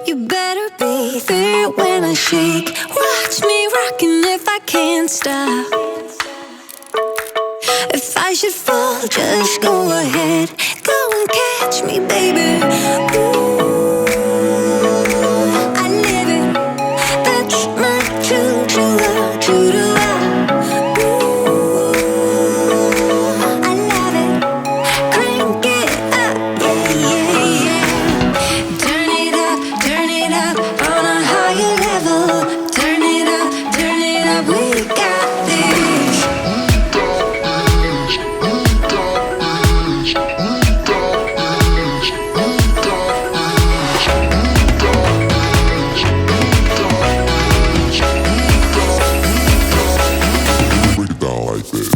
You better be there when I shake. Watch me rockin' if I can't stop. If I should fall, just go ahead. Go and catch me, baby. Ooh, I live it. That's my true love. Ooh, I love it. Crank it up, yeah, yeah, yeah. Turn it up on a higher level. Turn it up, we got this. Break it down like this.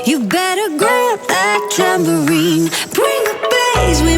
You better grab that tambourine. Bring the bass, we